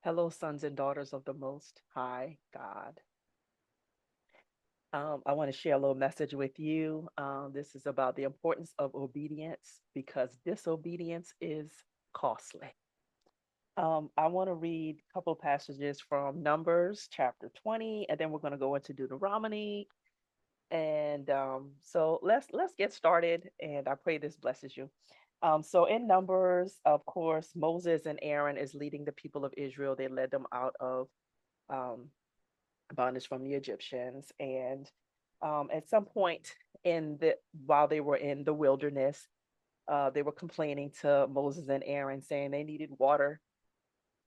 Hello, sons and daughters of the Most High God. I want to share a little message with you. This is about the importance of obedience because disobedience is costly. I want to read a couple passages from Numbers chapter 20, and then we're going to go into Deuteronomy. And so let's get started. And I pray this blesses you. So in Numbers, of course, Moses and Aaron is leading the people of Israel. They led them out of um, bondage from the Egyptians. And at some point in the while they were in the wilderness, they were complaining to Moses and Aaron, saying they needed water.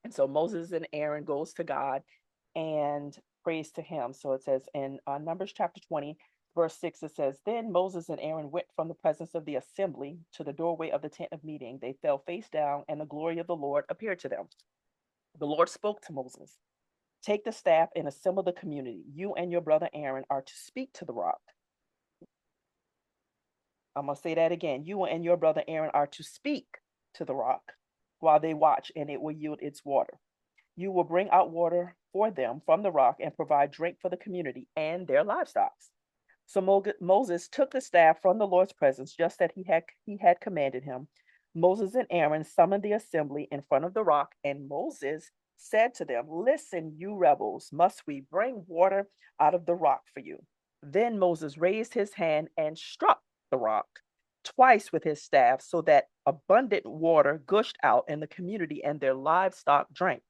And so Moses and Aaron goes to God and prays to him. So it says in Numbers chapter 20, verse 6, it says, Then Moses and Aaron went from the presence of the assembly to the doorway of the tent of meeting. They fell face down, and the glory of the Lord appeared to them. The Lord spoke to Moses. Take the staff and assemble the community. You and your brother Aaron are to speak to the rock. I'm going to say that again. You and your brother Aaron are to speak to the rock while they watch, and it will yield its water. You will bring out water for them from the rock and provide drink for the community and their livestock. So Moses took the staff from the Lord's presence, just as he had commanded him. Moses and Aaron summoned the assembly in front of the rock, and Moses said to them, Listen, you rebels, must we bring water out of the rock for you? Then Moses raised his hand and struck the rock twice with his staff, so that abundant water gushed out, and the community and their livestock drank.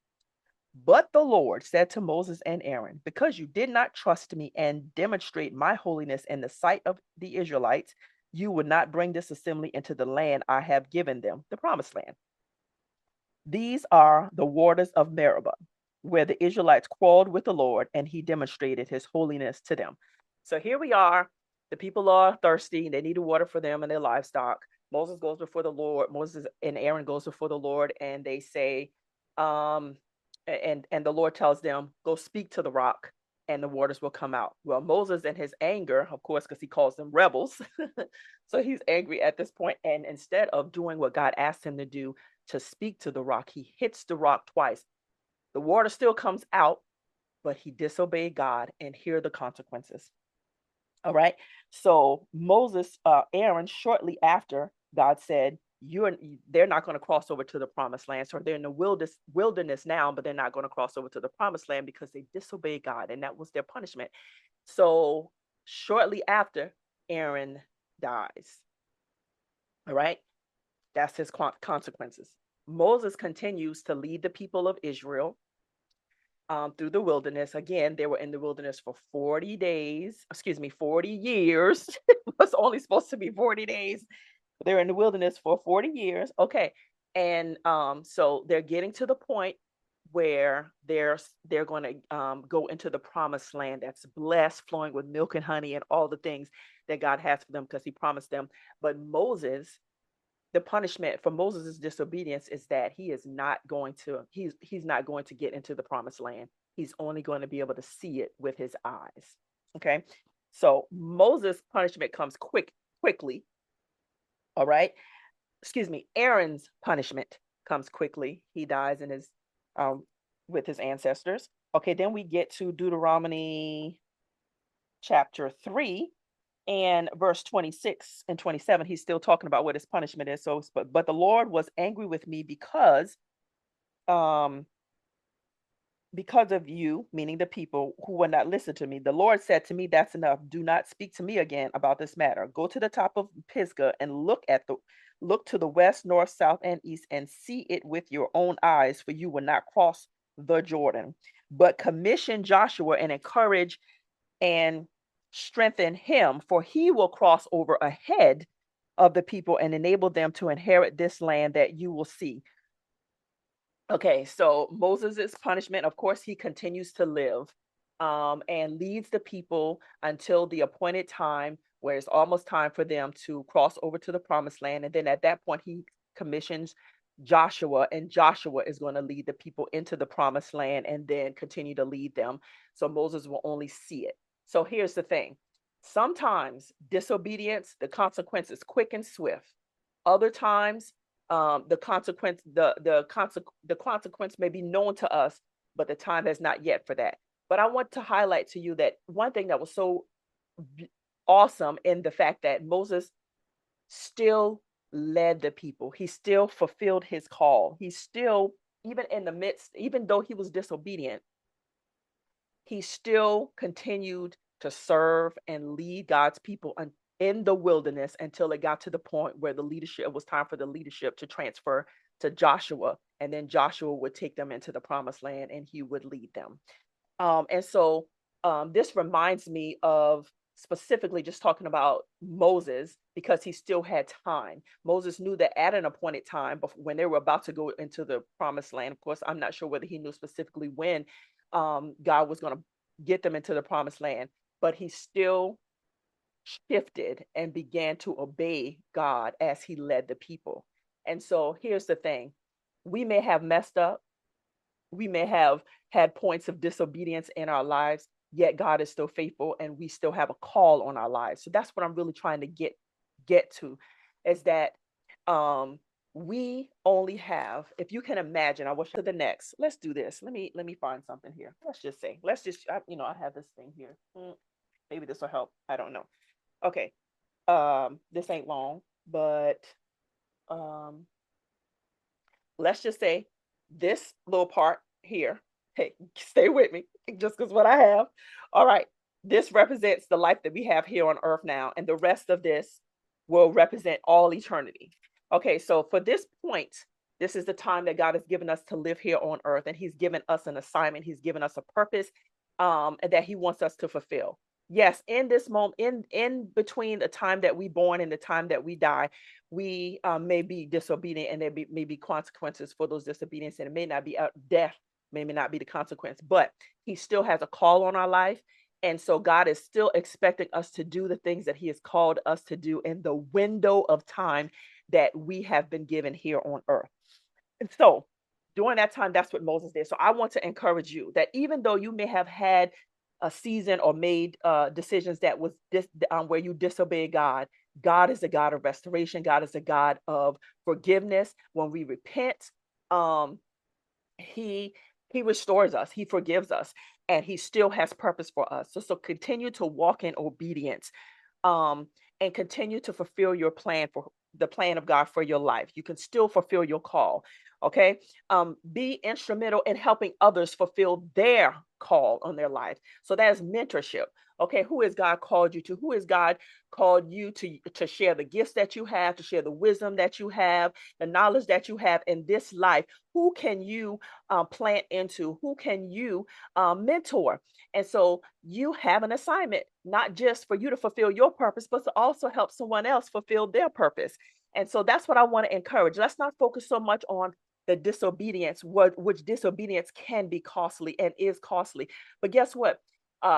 But the Lord said to Moses and Aaron, Because you did not trust me and demonstrate my holiness in the sight of the Israelites, you would not bring this assembly into the land I have given them, the promised land. These are the waters of Meribah, where the Israelites quarreled with the Lord, and he demonstrated his holiness to them. So here we are. The people are thirsty. They need water for them and their livestock. Moses goes before the Lord. Moses and Aaron goes before the Lord, and they say, um, and the Lord tells them, go speak to the rock, and the waters will come out. Well, Moses in his anger, of course, because he calls them rebels. So he's angry at this point, and instead of doing what God asked him to speak to the rock, he hits the rock twice. The water still comes out, but he disobeyed God, and here are the consequences. All right. So Aaron, shortly after, God said, they're not going to cross over to the promised land. So they're in the wilderness now, but they're not going to cross over to the promised land because they disobeyed God, and that was their punishment. So shortly after, Aaron dies. All right. That's his consequences. Moses continues to lead the people of Israel through the wilderness. Again, they were in the wilderness for 40 days, 40 years. It was only supposed to be 40 days. They're in the wilderness for 40 years. Okay. And so they're getting to the point where they're going to go into the promised land that's blessed, flowing with milk and honey and all the things that God has for them because he promised them. But the punishment for Moses' disobedience is that he's not going to get into the promised land. He's only going to be able to see it with his eyes. Okay. So Moses' punishment comes quickly. All right. Excuse me. Aaron's punishment comes quickly. He dies in his um with his ancestors. Okay, then we get to Deuteronomy chapter 3 and verse 26 and 27. He's still talking about what his punishment is. So but the Lord was angry with me um because of you, meaning the people who would not listen to me. The Lord said to me, That's enough. Do not speak to me again about this matter. Go to the top of Pisgah and look to the west, north, south, and east, and see it with your own eyes, for you will not cross the Jordan. But commission Joshua and encourage and strengthen him, for he will cross over ahead of the people and enable them to inherit this land that you will see. Okay, so Moses' punishment, of course, he continues to live and leads the people until the appointed time where it's almost time for them to cross over to the promised land. And then at that point, he commissions Joshua, and Joshua is going to lead the people into the promised land and then continue to lead them. So Moses will only see it. So here's the thing. Sometimes disobedience, the consequence is quick and swift. Other times The consequence may be known to us, but the time has not yet for that. But I want to highlight to you that one thing that was so awesome in the fact that Moses still led the people. He still fulfilled his call. He still, even in the midst, even though he was disobedient, he still continued to serve and lead God's people in the wilderness until it got to the point where the leadership, it was time for the leadership to transfer to Joshua, and then Joshua would take them into the promised land and he would lead them. And so this reminds me of specifically just talking about Moses because he still had time. Moses knew that at an appointed time, when they were about to go into the promised land, of course, I'm not sure whether he knew specifically when God was going to get them into the promised land, but he still shifted and began to obey God as he led the people. And so here's the thing. We may have messed up. We may have had points of disobedience in our lives, yet God is still faithful and we still have a call on our lives. So that's what I'm really trying to get to, is that we only have, if you can imagine, I wish to the next. Let's do this. Let me find something here. Let's just I have this thing here. Maybe this will help. I don't know. Okay. This ain't long, but um let's just say this little part here. Hey, stay with me, just because what I have. All right. This represents the life that we have here on earth now, and the rest of this will represent all eternity. Okay, so for this point, this is the time that God has given us to live here on earth, and He's given us an assignment, He's given us a purpose that He wants us to fulfill. Yes, in this moment, in between the time that we born and the time that we die, we may be disobedient, and may be consequences for those disobedience, and it may not be death, may not be the consequence, but He still has a call on our life. And so God is still expecting us to do the things that He has called us to do in the window of time that we have been given here on earth. And so during that time, that's what Moses did. So I want to encourage you that even though you may have had a season or made decisions that was where you disobeyed God, God is a God of restoration. God is a God of forgiveness. When we repent, he restores us, He forgives us, and He still has purpose for us. So continue to walk in obedience, um, and continue to fulfill your plan, for the plan of God for your life. You can still fulfill your call. Okay. Be instrumental in helping others fulfill their call on their life. So that's mentorship. Okay, who has God called you to? Who has God called you to share the gifts that you have, to share the wisdom that you have, the knowledge that you have in this life? Who can you plant into? Who can you mentor? And so you have an assignment, not just for you to fulfill your purpose, but to also help someone else fulfill their purpose. And so that's what I want to encourage. Let's not focus so much on the disobedience, which disobedience can be costly and is costly. But guess what?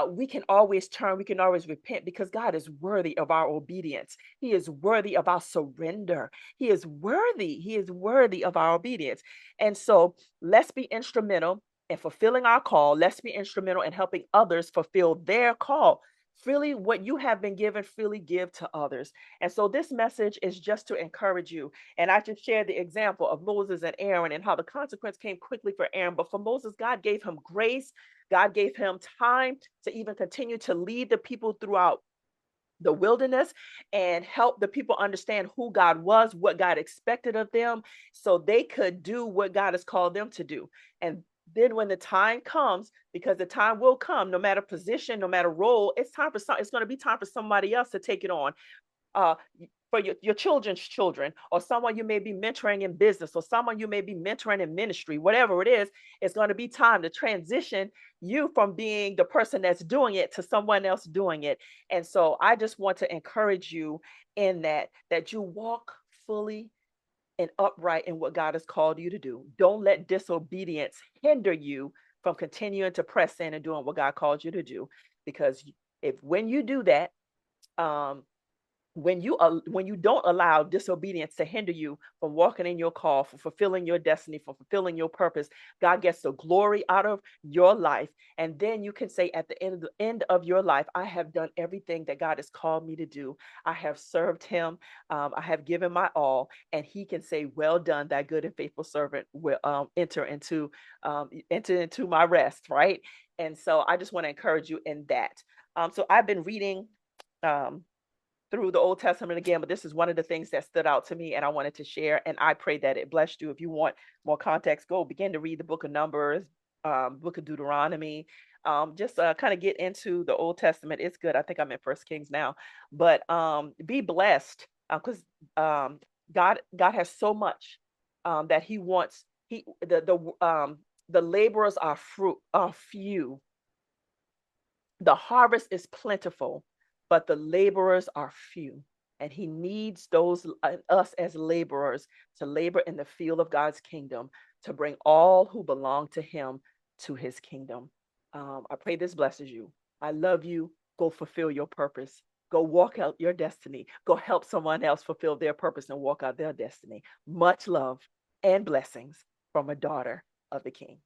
We can always turn, we can always repent, because God is worthy of our obedience. He is worthy of our surrender. He is worthy of our obedience. And so let's be instrumental in fulfilling our call. Let's be instrumental in helping others fulfill their call. Freely, what you have been given, freely give to others. And so this message is just to encourage you. And I just shared the example of Moses and Aaron and how the consequence came quickly for Aaron. But for Moses, God gave him grace. God gave him time to even continue to lead the people throughout the wilderness and help the people understand who God was, what God expected of them, so they could do what God has called them to do. And then when the time comes, because the time will come, no matter position, no matter role, it's going to be time for somebody else to take it on. Uh, for your children's children, or someone you may be mentoring in business, or someone you may be mentoring in ministry, whatever it is, it's going to be time to transition you from being the person that's doing it to someone else doing it. And so I just want to encourage you in that you walk fully and upright in what God has called you to do. Don't let disobedience hinder you from continuing to press in and doing what God called you to do. Because when you do that, um, when you don't allow disobedience to hinder you from walking in your call, for fulfilling your destiny, for fulfilling your purpose, God gets the glory out of your life. And then you can say at the end of your life, I have done everything that God has called me to do. I have served him. I have given my all. And he can say, well done, that good and faithful servant will enter into my rest, right? And so I just want to encourage you in that. So I've been reading um, through the Old Testament again, but this is one of the things that stood out to me and I wanted to share. And I pray that it blessed you. If you want more context, go begin to read the book of Numbers, book of Deuteronomy. Just kind of get into the Old Testament. It's good. I think I'm in First Kings now, but be blessed because God has so much that He wants. The laborers are few, the harvest is plentiful, but the laborers are few. And he needs those us as laborers to labor in the field of God's kingdom to bring all who belong to him to his kingdom. I pray this blesses you. I love you. Go fulfill your purpose. Go walk out your destiny. Go help someone else fulfill their purpose and walk out their destiny. Much love and blessings from a daughter of the King.